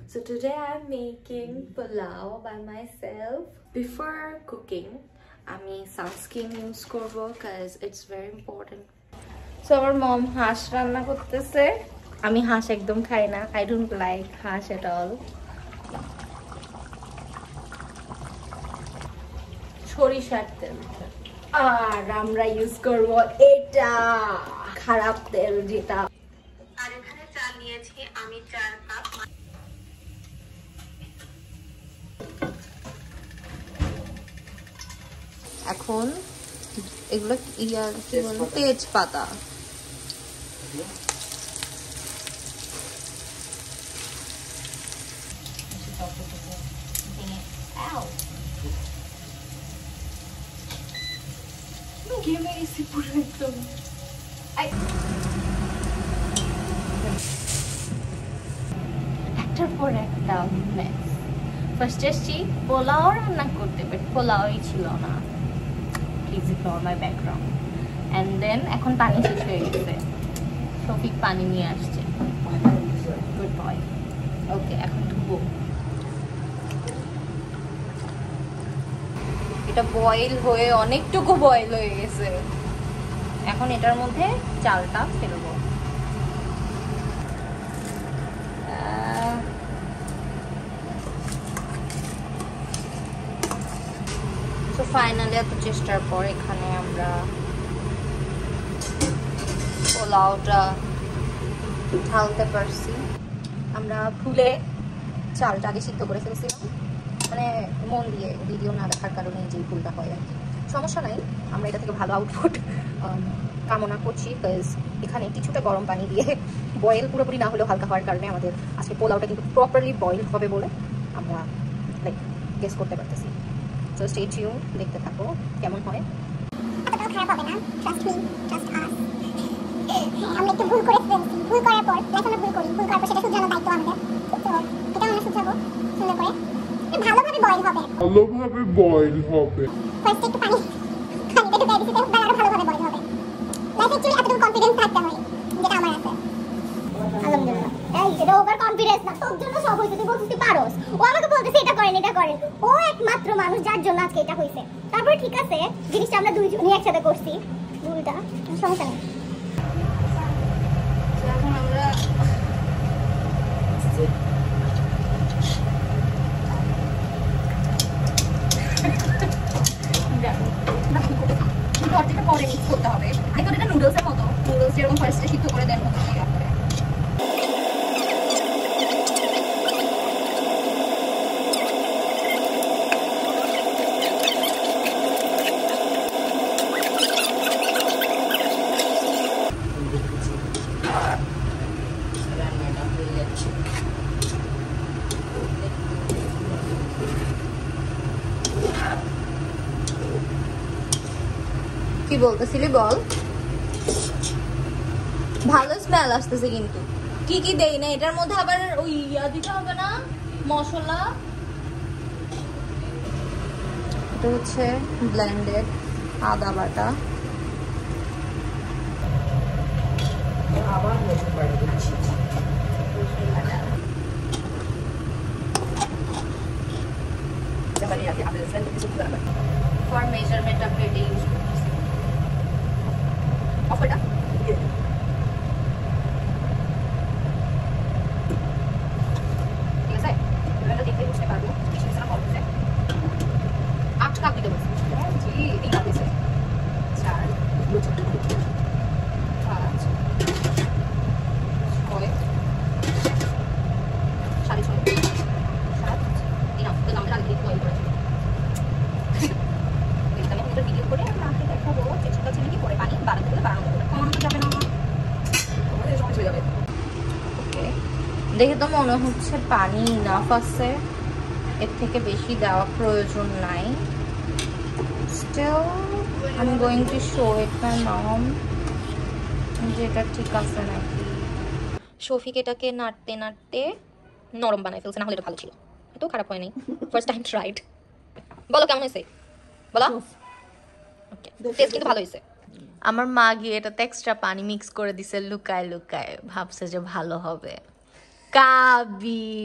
So today I'm making pulao by myself. Before cooking, আমি sunscreen use করব because it's very important. So our mom হাঁস রান্না করতেছে। আমি হাঁস একদম খাই না। I don't like হাঁস at all. সরিষার তেল। আর আমরা ইউজ করব এটা খারাপ তেল যেটা। আর এখানে চাল নিয়েছি আমি 4 কাপ। এখন এগুলো কি বলবো তেজপাতা একটার পর একটা ম্যাচ। ফার্স্ট এসছি পোলাও রান্না করতে, বাট পোলাওই ছিল না। Please ignore my background. And then এখন পানি শেষ হয়ে গেছে, শফিক পানি নিয়ে আসছে। Good boy. ওকে, এখন ধুবো। এটা বয়েল হয়ে অনেকটুকু বয়েল হয়ে গেছে। এখন এটার মধ্যে চালটা ফেলবো। তো ফাইনালি এত চেষ্টার পর এখানে আমরা পোলাওটা ঢালতে পারছি। আমরা ভুলে চালটা আগে সিদ্ধ করে ফেলেছিলাম, মানে মন দিয়ে ভিডিও না দেখার কারণে যে ভুলটা হয় আর কি। সমস্যা নাই, আমরা এটা থেকে ভালো আউটপুট কামনা করছি। বিকজ এখানে কিছুটা গরম পানি দিয়ে বয়েল পুরোপুরি না হলেও হালকা হওয়ার কারণে আমাদের আজকে পোলাওটা কিন্তু প্রপারলি বয়েল হবে বলে আমরা লাইক গেস করতে পারতেছি। সো স্টে টিউন, দেখতে থাকো কেমন হয়। এতটাও খারাপ হবে না, ট্রাস্ট মি, ট্রাস্ট আস। আমরা একটু ভুল করে ফেলছি, ভুল করার পর লাইফে আমরা ভুল করি, ভুল করার পর সেটা শুধরানোর দায়িত্ব আমাদের। তো এটা আমরা শুধরাবো সুন্দর করে। ভালোভাবে বয়েল হবে, ভালোভাবে বয়েল হবে। ফার্স্ট একটু পানিতে ঢুকাই দিতে হবে, আরো ভালোভাবে বয়েল হবে। লাইফে অ্যাকচুয়ালি এতটুকু কনফিডেন্স থাকতে হয়, যেটা আমার আছে। আলহামদুলিল্লাহ। এই এটা ওভার কনফিডেন্স না, তোর জন্য সব হইছে, তুই বলছিস পারোস। ও আমাকে বলতেছে এটা করেন এটা করেন। ও একমাত্র মানুষ যার জন্য আজকে এটা হইছে। তারপর ঠিক আছে, জিনিসটা আমরা দুইজনই একসাথে করছি, ভুলটা সমস্যা নেই। এখন আমরা অর্ধেকটা পরে মিক্স করতে হবে। এখন এটা নুডলসের মতো, নুডলস যেরকম ফার্স্টে সিদ্ধ করে দেন কি বলতেছিলি বল। ভালো স্মেল আসতেছে, কিন্তু কি কি দেই না এটার মধ্যে আবার ওই দিতে হবে না মশলা। এটা হচ্ছে ব্লেন্ডেড আদা বাটা। ফর মেজারমেন্ট আপনি এটা ইউজ করতেছি। অফ এটা ঠিক আছে, এটা দেখতে বুঝতে পারবো কিছু কিছু না কম হচ্ছে। 8 কাপ দিতে বলছি। জি 3 কাপ দিয়েছে। 4 5 6 6.5 7 ইনাফ। তো আমরা আগে বয়েল করেছি। ভিডিও করে আপনাকে দেখাবো চেষ্টা করছি নাকি পরে পানি বাড়াতে গেলে বাড়ানো যাবে, কমানো যাবে না, আমাদের সহজ হয়ে যাবে। ওকে, দেখে তো মনে হচ্ছে পানি ইনাফ আছে, এর থেকে বেশি দেওয়া প্রয়োজন নাই। Still I am going to show it my mom যে এটা ঠিক আছে নাকি। শফিক এটাকে নাড়তে নাড়তে নরম বানাই ফেলছে, না হলে এটা ভালো ছিল। এত খারাপ হয় নাই, ফার্স্ট টাইম ট্রাইড। বলো কেমন হয়েছে, বলো। ওকে, টেস্ট কিন্তু ভালো হয়েছে। আমার মা গিয়ে এটাতে এক্সট্রা পানি মিক্স করে দিছে লুকায় লুকায়, ভাবছে যে ভালো হবে। কাবি